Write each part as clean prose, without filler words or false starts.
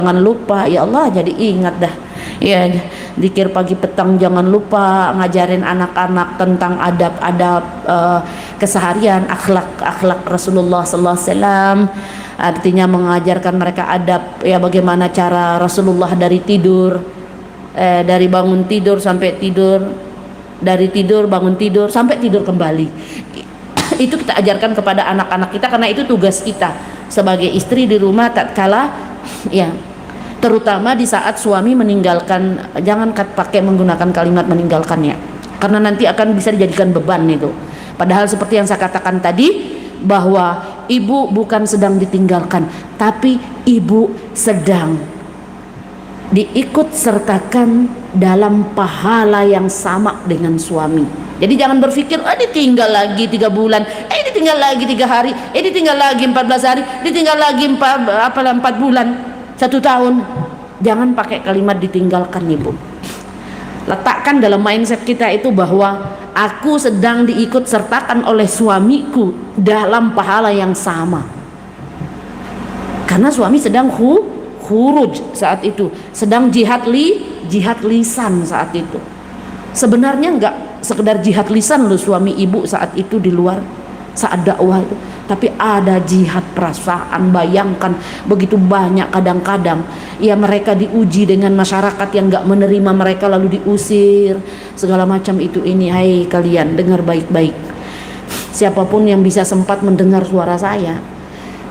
jangan lupa, ya Allah jadi ingat dah ya, zikir pagi petang jangan lupa, ngajarin anak-anak tentang adab-adab keseharian, akhlak Rasulullah sallallahu alaihi wasallam, artinya mengajarkan mereka adab ya, bagaimana cara Rasulullah dari tidur, dari bangun tidur sampai tidur, dari tidur bangun tidur sampai tidur kembali. Itu kita ajarkan kepada anak-anak kita, karena itu tugas kita sebagai istri di rumah tatkala ya, terutama di saat suami meninggalkan. Jangan pakai menggunakan kalimat meninggalkan ya, karena nanti akan bisa dijadikan beban itu. Padahal seperti yang saya katakan tadi, bahwa ibu bukan sedang ditinggalkan, tapi ibu sedang diikut sertakan dalam pahala yang sama dengan suami. Jadi jangan berpikir ditinggal lagi 3 bulan, ditinggal lagi 3 hari, ditinggal lagi 14 hari, ditinggal lagi 4 bulan, 1 tahun. Jangan pakai kalimat ditinggalkan ibu. Letakkan dalam mindset kita itu bahwa aku sedang diikut sertakan oleh suamiku dalam pahala yang sama, karena suami sedang khuruj saat itu, sedang jihad lisan saat itu. Sebenarnya enggak sekedar jihad lisan loh suami ibu saat itu di luar saat dakwah itu, tapi ada jihad perasaan. Bayangkan begitu banyak, kadang-kadang ya mereka diuji dengan masyarakat yang enggak menerima mereka lalu diusir segala macam itu. Ini hai kalian dengar baik-baik, siapapun yang bisa sempat mendengar suara saya,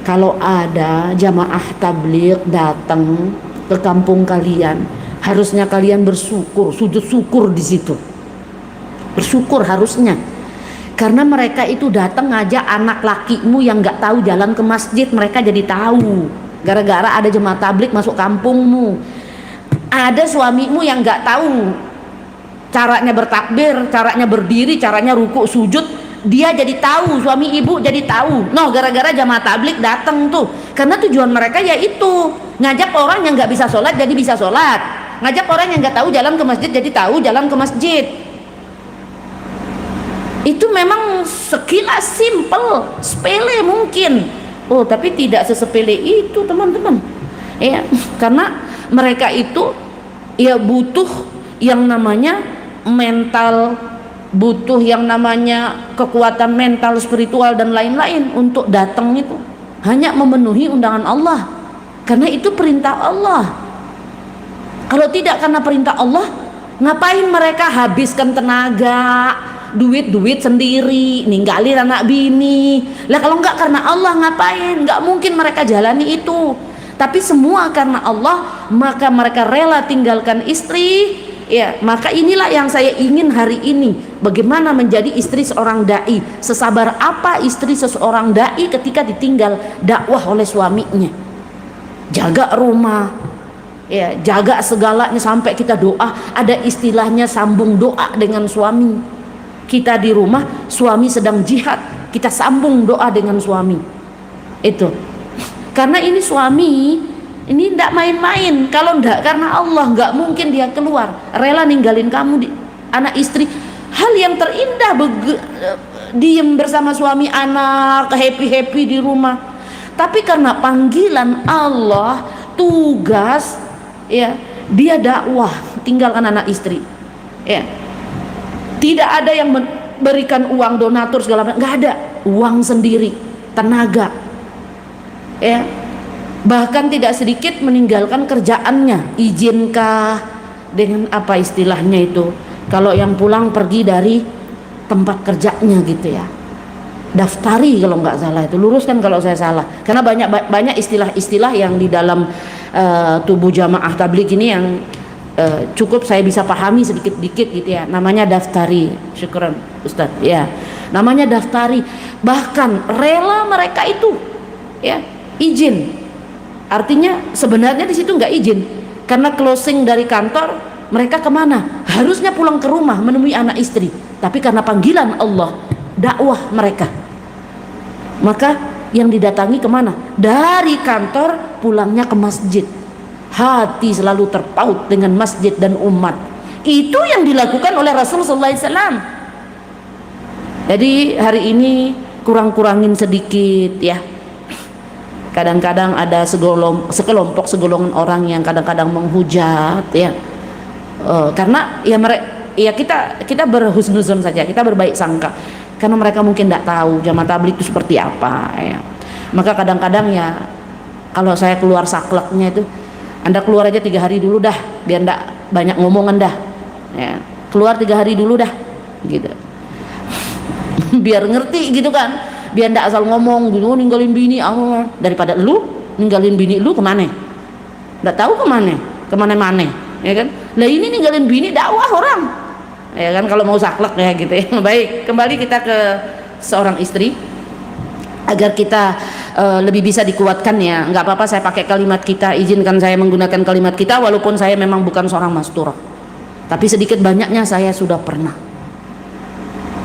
kalau ada jamaah tabligh datang ke kampung kalian, harusnya kalian bersyukur, sujud syukur di situ. Bersyukur harusnya, karena mereka itu datang ngajak anak lakimu yang nggak tahu jalan ke masjid, mereka jadi tahu gara-gara ada jemaah tabligh masuk kampungmu. Ada suamimu yang nggak tahu caranya bertakbir, caranya berdiri, caranya rukuk sujud, dia jadi tahu, suami ibu jadi tahu. No, gara-gara jamaah tabligh datang tuh, karena tujuan mereka yaitu ngajak orang yang nggak bisa sholat jadi bisa sholat, ngajak orang yang nggak tahu jalan ke masjid jadi tahu jalan ke masjid. Itu memang sekilas simple, sepele mungkin, tapi tidak sesepele itu teman-teman ya, karena mereka itu ya butuh yang namanya mental, butuh yang namanya kekuatan mental, spiritual dan lain-lain untuk datang itu hanya memenuhi undangan Allah, karena itu perintah Allah. Kalau tidak karena perintah Allah, ngapain mereka habiskan tenaga, duit sendiri, ninggalin anak bini lah? Kalau enggak karena Allah, ngapain? Enggak mungkin mereka jalani itu. Tapi semua karena Allah, maka mereka rela tinggalkan istri ya. Maka inilah yang saya ingin hari ini, bagaimana menjadi istri seorang dai, sesabar apa istri seseorang dai ketika ditinggal dakwah oleh suaminya. Jaga rumah ya, jaga segalanya, sampai kita doa ada istilahnya sambung doa dengan suami. Kita di rumah, suami sedang jihad, kita sambung doa dengan suami itu, karena ini suami ini tidak main-main. Kalau tidak karena Allah, nggak mungkin dia keluar rela ninggalin kamu anak istri. Hal yang terindah diem bersama suami, anak happy di rumah. Tapi karena panggilan Allah, tugas ya, dia dakwah, tinggalkan anak istri ya. Tidak ada yang memberikan uang donatur segala macam, nggak ada, uang sendiri, tenaga ya. Bahkan tidak sedikit meninggalkan kerjaannya. Izinkah dengan apa istilahnya itu, kalau yang pulang pergi dari tempat kerjanya gitu ya, daftari kalau nggak salah itu, luruskan kalau saya salah, karena banyak istilah-istilah yang di dalam tubuh jamaah tabligh ini yang cukup saya bisa pahami sedikit-sedikit gitu ya. Namanya daftari, syukran Ustaz ya, namanya daftari. Bahkan rela mereka itu ya izin, artinya sebenarnya di situ nggak izin, karena closing dari kantor mereka kemana? Harusnya pulang ke rumah menemui anak istri, tapi karena panggilan Allah, dakwah mereka, maka yang didatangi kemana? Dari kantor pulangnya ke masjid. Hati selalu terpaut dengan masjid dan umat. Itu yang dilakukan oleh Rasulullah SAW. Jadi hari ini kurang-kurangin sedikit ya, Kadang-kadang ada sekelompok orang yang kadang-kadang menghujat, ya. Karena ya mereka, ya kita berhusnuzon saja, kita berbaik sangka, karena mereka mungkin tidak tahu jamaah tabligh itu seperti apa, ya. Maka kadang-kadang ya kalau saya keluar sakleknya itu, Anda keluar aja 3 hari dulu dah, biar tidak banyak ngomongan dah, ya. Keluar 3 hari dulu dah, gitu. Biar ngerti gitu kan, biar tidak asal ngomong gitu, ninggalin bini, daripada lu ninggalin bini lu kemana, tidak tahu kemana-mana, ya kan. Lah ini ninggalin bini dakwah orang, ya kan, kalau mau saklek ya gitu ya. Baik, kembali kita ke seorang istri agar kita lebih bisa dikuatkan, ya. Nggak apa-apa saya pakai kalimat kita, izinkan saya menggunakan kalimat kita walaupun saya memang bukan seorang masturah, tapi sedikit banyaknya saya sudah pernah.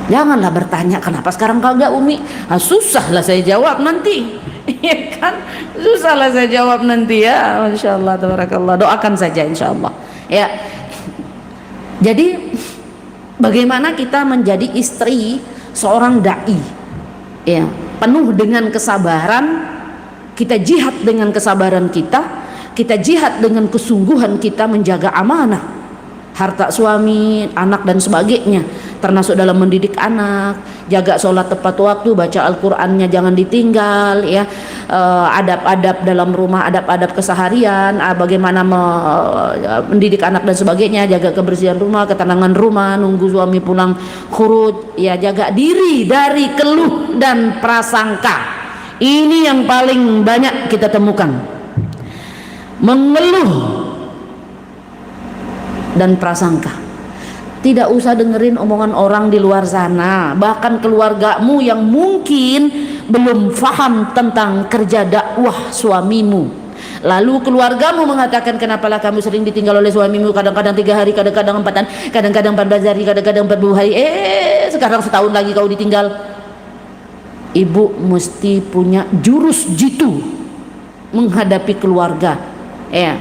Janganlah bertanya kenapa sekarang kagak Umi, susah lah saya jawab nanti. Ya kan, susah lah saya jawab nanti, ya. Masya Allah, tabarakallah, doakan saja insya Allah, ya. Jadi bagaimana kita menjadi istri seorang dai, ya, penuh dengan kesabaran. Kita jihad dengan kesabaran kita jihad dengan kesungguhan kita menjaga amanah harta suami, anak dan sebagainya, termasuk dalam mendidik anak, jaga sholat tepat waktu, baca Al-Qur'annya jangan ditinggal, ya. Adab-adab dalam rumah, adab-adab keseharian, bagaimana mendidik anak dan sebagainya, jaga kebersihan rumah, ketenangan rumah, nunggu suami pulang khuruj, ya, jaga diri dari keluh dan prasangka. Ini yang paling banyak kita temukan, mengeluh dan prasangka. Tidak usah dengerin omongan orang di luar sana, bahkan keluargamu yang mungkin belum faham tentang kerja dakwah suamimu. Lalu keluargamu mengatakan, kenapalah kamu sering ditinggal oleh suamimu, kadang-kadang 3 hari, kadang-kadang 4 hari, kadang-kadang 14 hari, kadang-kadang 40 hari, sekarang setahun lagi kau ditinggal. Ibu mesti punya jurus jitu menghadapi keluarga, ya,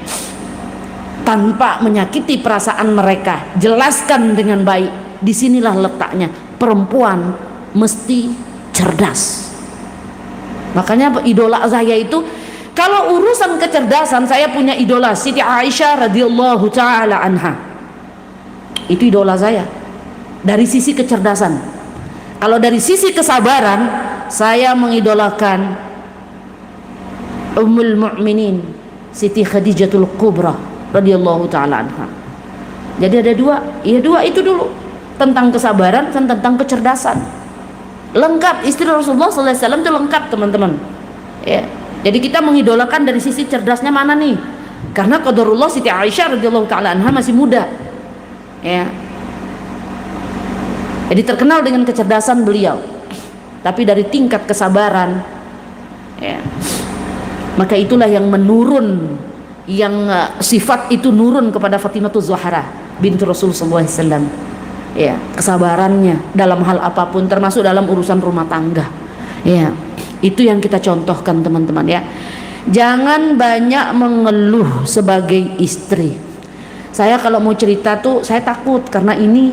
tanpa menyakiti perasaan mereka. Jelaskan dengan baik. Disinilah letaknya, perempuan mesti cerdas. Makanya idola saya itu, kalau urusan kecerdasan, saya punya idola Siti Aisyah radhiyallahu taala anha. Itu idola saya dari sisi kecerdasan. Kalau dari sisi kesabaran, saya mengidolakan Ummul Mukminin Siti Khadijatul Kubra radhiyallahu taala anha. Jadi ada dua itu dulu, tentang kesabaran dan tentang kecerdasan. Lengkap, istri Rasulullah sallallahu alaihi wasallam itu lengkap, teman-teman, ya. Jadi kita mengidolakan dari sisi cerdasnya mana nih? Karena qadarullah Siti Aisyah radhiyallahu taala anha masih muda, ya. Jadi terkenal dengan kecerdasan beliau, tapi dari tingkat kesabaran, ya, maka itulah yang menurun, yang sifat itu nurun kepada Fatimah Zahra bintu Rasul sallallahu alaihi wasallam, ya, kesabarannya dalam hal apapun, termasuk dalam urusan rumah tangga, ya. Itu yang kita contohkan, teman-teman, ya. Jangan banyak mengeluh sebagai istri. Saya kalau mau cerita tuh saya takut, karena ini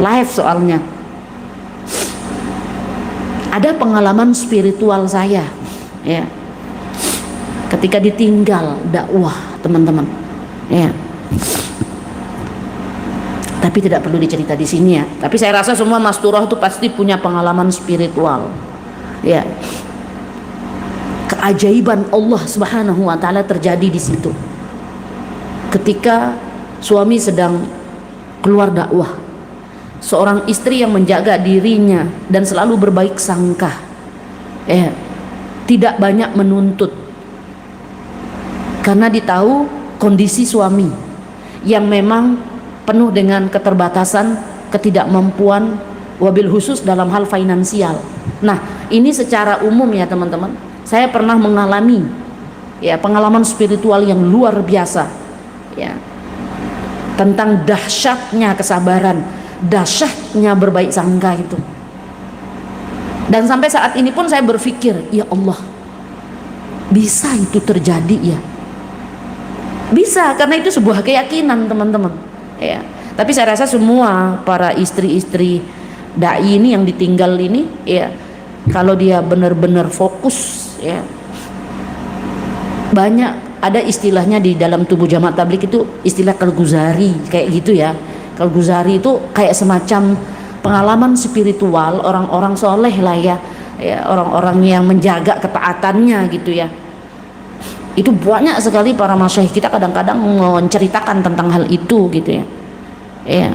live soalnya. Ada pengalaman spiritual saya, ya, ketika ditinggal dakwah, teman-teman, ya. Tapi tidak perlu dicerita di sini, ya. Tapi saya rasa semua masturah itu pasti punya pengalaman spiritual, ya. Keajaiban Allah Subhanahu wa taala terjadi di situ. Ketika suami sedang keluar dakwah, seorang istri yang menjaga dirinya dan selalu berbaik sangka, tidak banyak menuntut, karena ditahu kondisi suami yang memang penuh dengan keterbatasan, ketidakmampuan, wabil khusus dalam hal finansial. Nah, ini secara umum, ya, teman-teman, saya pernah mengalami, ya, pengalaman spiritual yang luar biasa, ya, tentang dahsyatnya kesabaran, dahsyatnya berbaik sangka itu. Dan sampai saat ini pun saya berpikir, ya Allah, bisa itu terjadi, ya. Bisa, karena itu sebuah keyakinan, teman-teman, ya. Tapi saya rasa semua para istri-istri dai ini yang ditinggal ini, ya, kalau dia benar-benar fokus, ya. Banyak ada istilahnya di dalam tubuh jamaah tabligh itu istilah kalguzari kayak gitu ya. Kalguzari itu kayak semacam pengalaman spiritual orang-orang soleh lah ya, orang-orang yang menjaga ketaatannya gitu ya. Itu banyak sekali para masyayikh kita kadang-kadang menceritakan tentang hal itu gitu ya. Ya.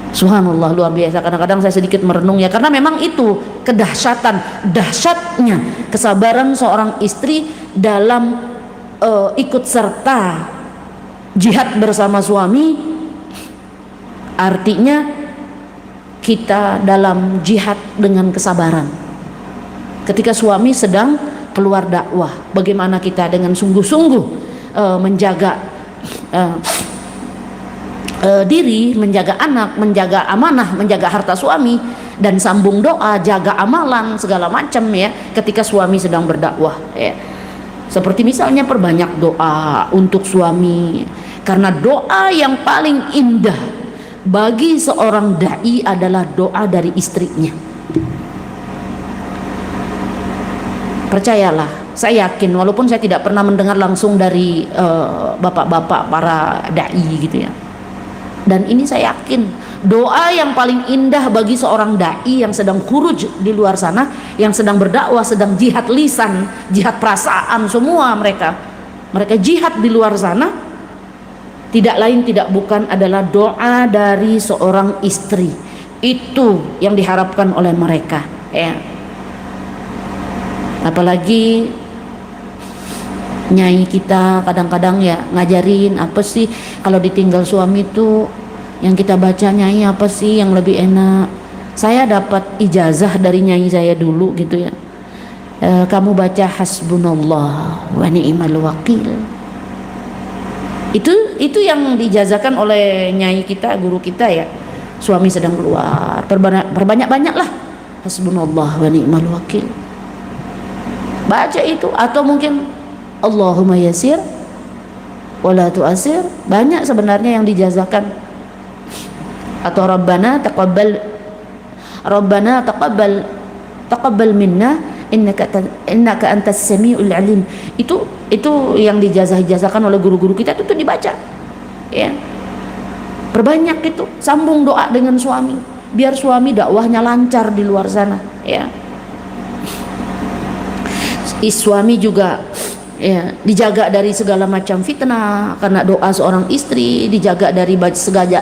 Subhanallah, luar biasa. Kadang-kadang saya sedikit merenung ya, karena memang itu dahsyatnya kesabaran seorang istri dalam ikut serta jihad bersama suami. Artinya kita dalam jihad dengan kesabaran. Ketika suami sedang keluar dakwah, bagaimana kita dengan sungguh-sungguh menjaga diri, menjaga anak, menjaga amanah, menjaga harta suami, dan sambung doa, jaga amalan segala macam ya ketika suami sedang berdakwah ya. Seperti misalnya perbanyak doa untuk suami, karena doa yang paling indah bagi seorang dai adalah doa dari istrinya. Percayalah, saya yakin walaupun saya tidak pernah mendengar langsung dari bapak-bapak para dai gitu ya, dan ini saya yakin doa yang paling indah bagi seorang dai yang sedang khuruj di luar sana, yang sedang berdakwah, sedang jihad lisan, jihad perasaan, semua mereka jihad di luar sana, tidak lain tidak bukan adalah doa dari seorang istri. Itu yang diharapkan oleh mereka ya. Apalagi nyai kita kadang-kadang ya ngajarin apa sih kalau ditinggal suami itu yang kita baca, nyai apa sih yang lebih enak. Saya dapat ijazah dari nyai saya dulu gitu ya, kamu baca hasbunallah wa ni'mal wakil. Itu yang dijazakan oleh nyai kita, guru kita ya. Suami sedang keluar, perbanyak-banyak lah hasbunallah wa ni'mal wakil, baca itu. Atau mungkin Allahumma yasir wala tu'asir, banyak sebenarnya yang dijazakan. Atau Rabbana taqabbal minna innaka antas samiul alim. Itu yang dijazakan oleh guru-guru kita itu dibaca ya. Perbanyak itu, sambung doa dengan suami biar suami dakwahnya lancar di luar sana ya. Suami juga ya dijaga dari segala macam fitnah karena doa seorang istri, dijaga dari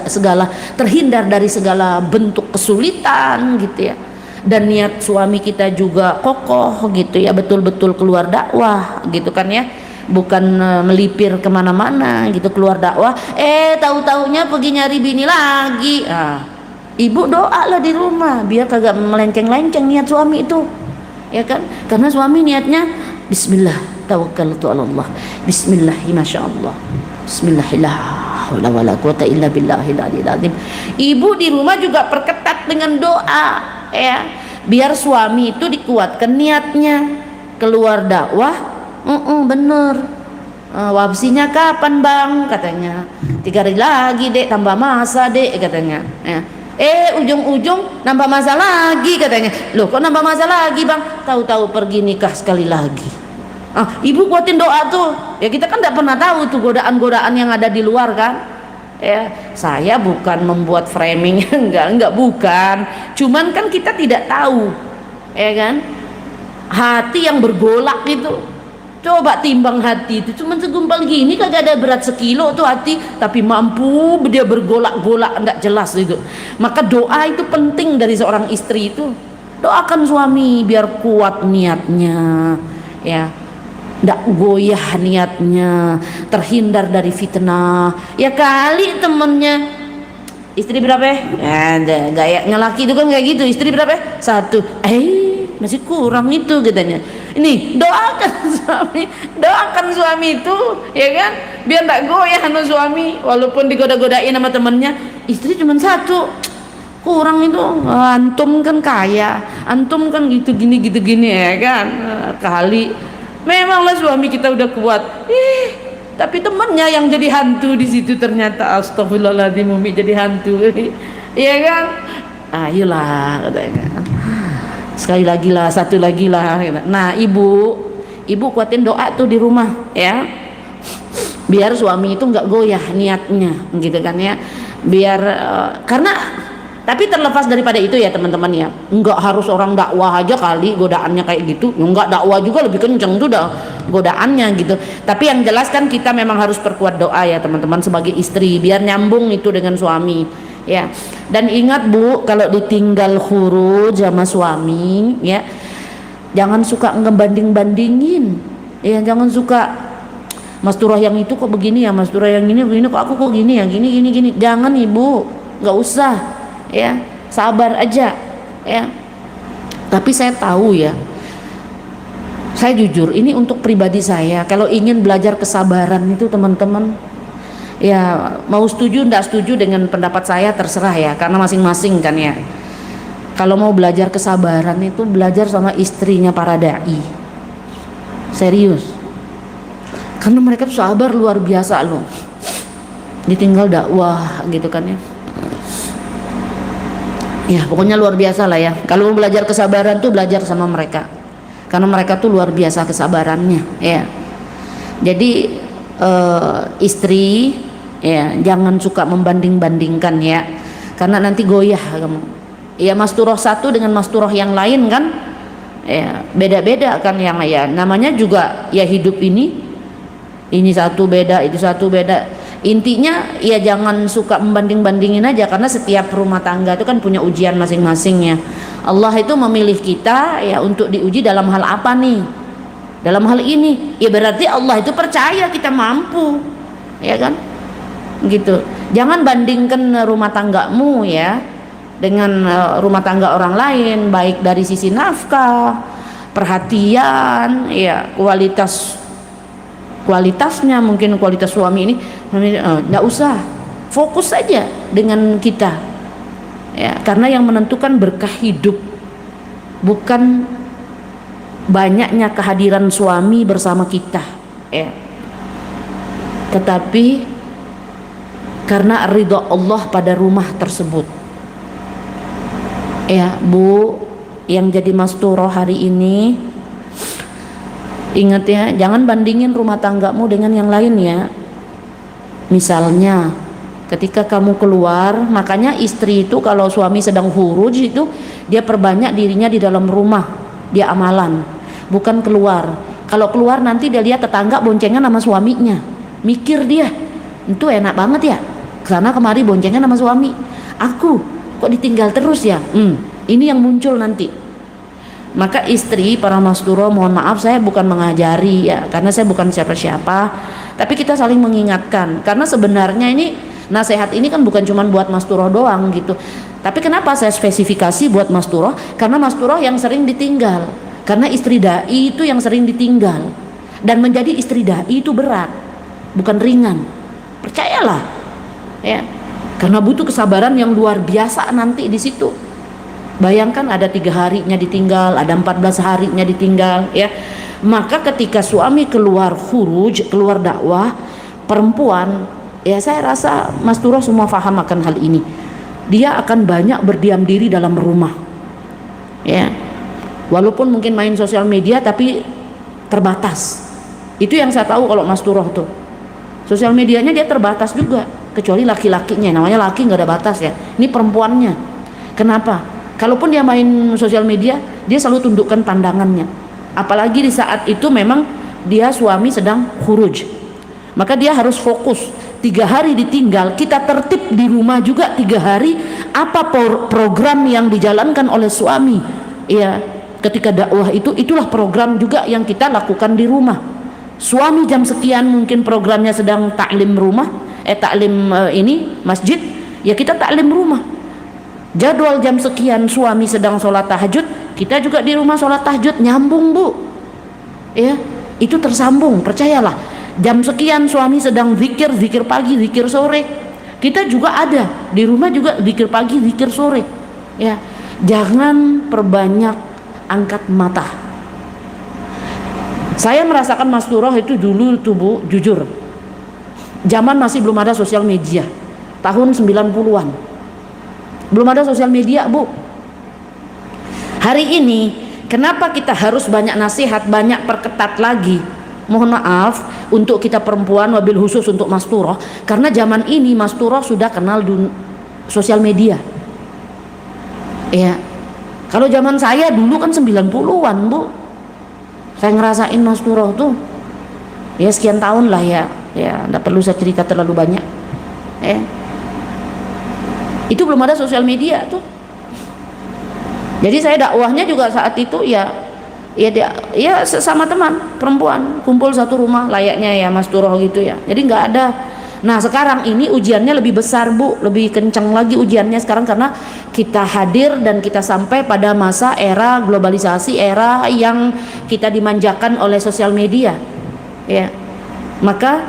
segala terhindar dari segala bentuk kesulitan gitu ya. Dan niat suami kita juga kokoh gitu ya, betul-betul keluar dakwah gitu kan ya, bukan melipir kemana-mana gitu keluar dakwah, tahu-taunya pergi nyari bini lagi. Ibu doalah di rumah biar kagak melenceng-lenceng niat suami itu ya kan, karena suami niatnya bismillah tawakkaltu ala Allah, bismillah masyaallah, bismillah la haula wala quwata illa billahil aliyil azim. Ibu di rumah juga perketat dengan doa ya, biar suami itu dikuatkan niatnya keluar dakwah. Bener. Wabsinya kapan bang, katanya 3 hari lagi dek, tambah masa dek katanya ya. Ujung-ujung nambah masa lagi katanya. Loh kok nambah masa lagi bang? Tahu-tahu pergi nikah sekali lagi. Ibu kuatin doa tuh ya, kita kan tidak pernah tahu tuh godaan-godaan yang ada di luar kan ya. Saya bukan membuat framing enggak bukan, cuman kan kita tidak tahu ya kan, hati yang bergolak itu. Coba timbang hati itu cuman segumpal gini, kagak ada berat sekilo tuh hati, tapi mampu dia bergolak-golak enggak jelas itu. Maka doa itu penting dari seorang istri itu. Doakan suami biar kuat niatnya ya, ndak goyah niatnya, terhindar dari fitnah ya. Kali temennya istri berapa ya, gayanya laki itu kan kayak gitu, istri berapa 1, masih kurang itu katanya. Ini doakan suami, doakan suami itu ya kan, biar ndak goyah sama suami walaupun digoda-godain sama temennya. Istri cuma 1, kurang itu. Antum kan kaya, antum kan gitu gini ya kan. Kali memanglah suami kita udah kuat, tapi temennya yang jadi hantu di situ ternyata. Astagfirullahaladzim, Umi jadi hantu ya kan. Ayolah katanya, sekali lagi lah, satu lagi lah. Nah, ibu kuatin doa tuh di rumah ya, biar suami itu nggak goyah niatnya gitu kan ya, biar karena tapi terlepas daripada itu ya teman-teman ya, nggak harus orang dakwah aja kali godaannya kayak gitu, nggak dakwah juga lebih kenceng tuh godaannya gitu. Tapi yang jelas kan kita memang harus perkuat doa ya teman-teman sebagai istri, biar nyambung itu dengan suami ya. Dan ingat Bu, kalau ditinggal khuruj sama suami ya, jangan suka ngebanding-bandingin ya, jangan suka Mas Turah yang itu kok begini ya, Mas Turah yang ini begini kok, aku kok gini ya, gini. Jangan Ibu, nggak usah ya, sabar aja ya. Tapi saya tahu ya, saya jujur ini untuk pribadi saya, kalau ingin belajar kesabaran itu teman-teman ya, mau setuju ndak setuju dengan pendapat saya terserah ya, karena masing-masing kan ya. Kalau mau belajar kesabaran itu belajar sama istrinya para dai, serius, karena mereka tuh sabar luar biasa loh, ditinggal dakwah gitu kan ya. Ya pokoknya luar biasa lah ya. Kalau mau belajar kesabaran tuh belajar sama mereka, karena mereka tuh luar biasa kesabarannya ya. Jadi istri ya jangan suka membanding-bandingkan ya, karena nanti goyah kamu ya. Mas Turoh satu dengan Mas Turoh yang lain kan ya, beda-beda kan yang ya, namanya juga ya hidup ini satu beda, itu satu beda. Intinya ya jangan suka membanding-bandingin aja, karena setiap rumah tangga itu kan punya ujian masing-masing ya. Allah itu memilih kita ya untuk diuji dalam hal apa nih? Dalam hal ini ya berarti Allah itu percaya kita mampu ya kan, gitu. Jangan bandingkan rumah tanggamu ya dengan rumah tangga orang lain, baik dari sisi nafkah, perhatian ya, kualitasnya, mungkin kualitas suami ini nggak usah, fokus saja dengan kita ya, karena yang menentukan berkah hidup bukan banyaknya kehadiran suami bersama kita ya, tetapi karena ridha Allah pada rumah tersebut ya. Bu yang jadi Mas Turoh hari ini, ingat ya, jangan bandingin rumah tanggamu dengan yang lain ya. Misalnya ketika kamu keluar, makanya istri itu kalau suami sedang huruj itu dia perbanyak dirinya di dalam rumah, dia amalan, bukan keluar. Kalau keluar nanti dia lihat tetangga boncengan sama suaminya, mikir dia itu enak banget ya, karena kemari boncengan sama suami, aku kok ditinggal terus ya. Ini yang muncul nanti. Maka istri para Mas Turoh, mohon maaf saya bukan mengajari ya, karena saya bukan siapa-siapa, tapi kita saling mengingatkan, karena sebenarnya ini nasihat ini kan bukan cuma buat Mas Turoh doang gitu. Tapi kenapa saya spesifikasi buat Mas Turoh? Karena Mas Turoh yang sering ditinggal, karena istri dai itu yang sering ditinggal, dan menjadi istri dai itu berat, bukan ringan, percayalah ya, karena butuh kesabaran yang luar biasa nanti di situ. Bayangkan ada 3 harinya ditinggal, ada 14 harinya ditinggal ya. Maka ketika suami keluar khuruj, keluar dakwah, perempuan ya, saya rasa Mas Turoh semua paham akan hal ini, dia akan banyak berdiam diri dalam rumah ya, walaupun mungkin main sosial media tapi terbatas. Itu yang saya tahu kalau Mas Turoh tuh sosial medianya dia terbatas juga, kecuali laki-lakinya, namanya laki nggak ada batas ya, ini perempuannya. Kenapa? Kalaupun dia main sosial media, dia selalu tundukkan pandangannya, apalagi di saat itu memang dia suami sedang khuruj, maka dia harus fokus. 3 hari ditinggal, kita tertib di rumah juga 3 hari, apa program yang dijalankan oleh suami ya ketika dakwah itu, itulah program juga yang kita lakukan di rumah. Suami jam sekian mungkin programnya sedang taklim rumah, taklim ini masjid ya, kita taklim rumah. Jadwal jam sekian suami sedang sholat tahajud, kita juga di rumah sholat tahajud, nyambung Bu ya, itu tersambung, percayalah. Jam sekian suami sedang zikir pagi, zikir sore, kita juga ada di rumah juga zikir pagi, zikir sore ya. Jangan perbanyak angkat mata. Saya merasakan Mas Turoh itu dulu tuh Bu, jujur, zaman masih belum ada sosial media, tahun 90-an belum ada sosial media Bu. Hari ini kenapa kita harus banyak nasihat, banyak perketat lagi? Mohon maaf untuk kita perempuan, wabil khusus untuk Masturah, karena zaman ini Masturah sudah kenal sosial media. Ya. Kalau zaman saya dulu kan 90-an, Bu. Saya ngerasain Masturah tuh ya sekian tahun lah ya. Ya, enggak perlu saya cerita terlalu banyak. Itu belum ada sosial media tuh. Jadi saya dakwahnya juga saat itu ya sesama teman perempuan kumpul satu rumah layaknya ya Masturah gitu ya. Jadi nggak ada. Nah sekarang ini ujiannya lebih besar, Bu, lebih kencang lagi ujiannya sekarang karena kita hadir dan kita sampai pada masa era globalisasi, era yang kita dimanjakan oleh sosial media. Ya, maka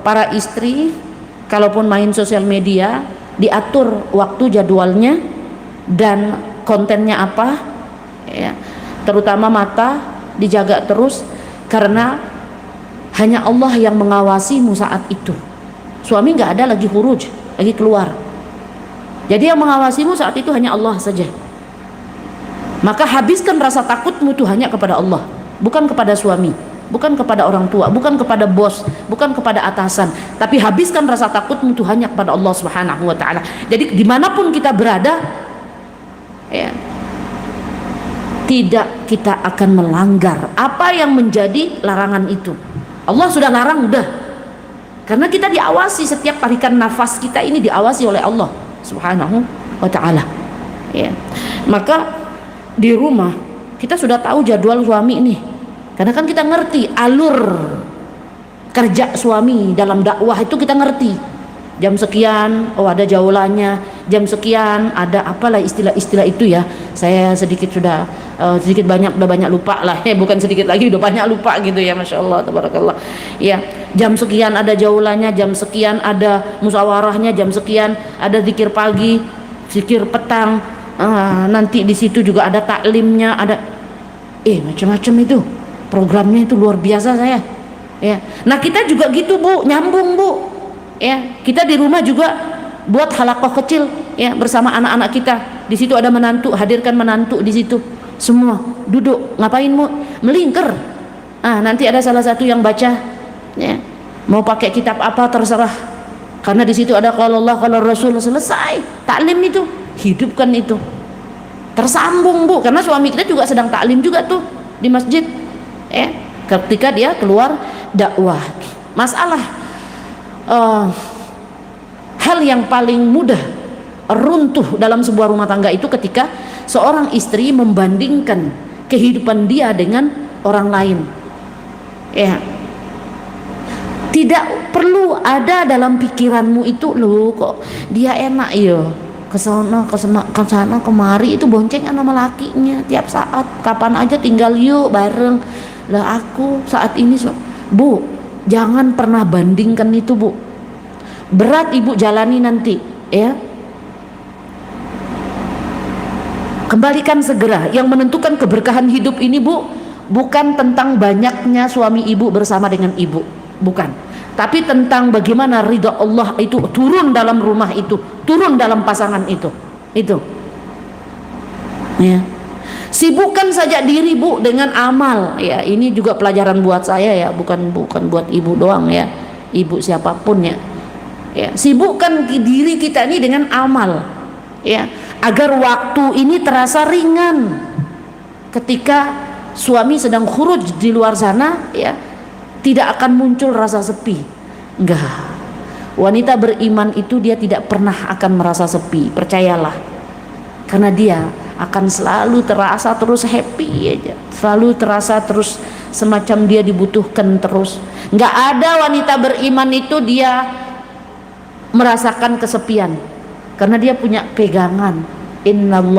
para istri kalaupun main sosial media diatur waktu jadwalnya dan kontennya apa, ya, terutama mata dijaga terus karena hanya Allah yang mengawasimu saat itu. Suami nggak ada lagi huruj, lagi keluar. Jadi yang mengawasimu saat itu hanya Allah saja. Maka habiskan rasa takutmu itu hanya kepada Allah, bukan kepada suami, bukan kepada orang tua, bukan kepada bos, bukan kepada atasan, tapi habiskan rasa takutmu itu hanya kepada Allah Subhanahu wa ta'ala. Jadi dimanapun kita berada, ya, tidak kita akan melanggar apa yang menjadi larangan itu. Allah sudah larang, udah, karena kita diawasi, setiap tarikan nafas kita ini diawasi oleh Allah Subhanahu wa ta'ala. Ya. Maka di rumah kita sudah tahu jadwal suami ini, karena kan kita ngerti alur kerja suami dalam dakwah itu, kita ngerti jam sekian ada jaulannya, jam sekian ada apalah istilah-istilah itu ya. Saya sedikit sudah sedikit banyak udah banyak lupa lah ya, bukan sedikit lagi udah banyak lupa gitu ya, Masya Allah tabarakallah ya. Jam sekian ada jaulannya, jam sekian ada musyawarahnya, jam sekian ada zikir pagi, zikir petang, nanti di situ juga ada taklimnya, ada macam-macam itu programnya, itu luar biasa saya ya. Nah kita juga gitu, Bu, nyambung, Bu, ya. Kita di rumah juga buat halaqah kecil ya bersama anak-anak kita. Di situ ada menantu, hadirkan menantu di situ, semua duduk, ngapain, Bu? Melingkar. Nanti ada salah satu yang baca ya, mau pakai kitab apa terserah, karena di situ ada kalau Allah kalau Rasul, selesai taklim itu, hidupkan itu, tersambung, Bu, karena suami kita juga sedang taklim juga tuh di masjid ya, ketika dia keluar dakwah. Masalah hal yang paling mudah runtuh dalam sebuah rumah tangga itu ketika seorang istri membandingkan kehidupan dia dengan orang lain ya. Tidak perlu ada dalam pikiranmu itu, loh kok dia enak ya kesana kemari itu boncengan sama lakinya tiap saat, kapan aja tinggal yuk bareng lah. Aku saat ini, Bu, jangan pernah bandingkan itu, Bu. Berat ibu jalani nanti ya. Kembalikan segera. Yang menentukan keberkahan hidup ini, Bu, bukan tentang banyaknya suami ibu bersama dengan ibu, bukan, tapi tentang bagaimana ridha Allah itu turun dalam rumah itu, turun dalam pasangan itu ya. Sibukkan saja diri, Bu, dengan amal ya. Ini juga pelajaran buat saya ya, bukan buat ibu doang ya, ibu siapapun ya. Sibukkan diri kita ini dengan amal ya, agar waktu ini terasa ringan ketika suami sedang khuruj di luar sana ya. Tidak akan muncul rasa sepi, enggak. Wanita beriman itu dia tidak pernah akan merasa sepi, percayalah, karena dia akan selalu terasa terus happy aja, selalu terasa terus semacam dia dibutuhkan terus. Enggak ada wanita beriman itu dia merasakan kesepian, karena dia punya pegangan, innallah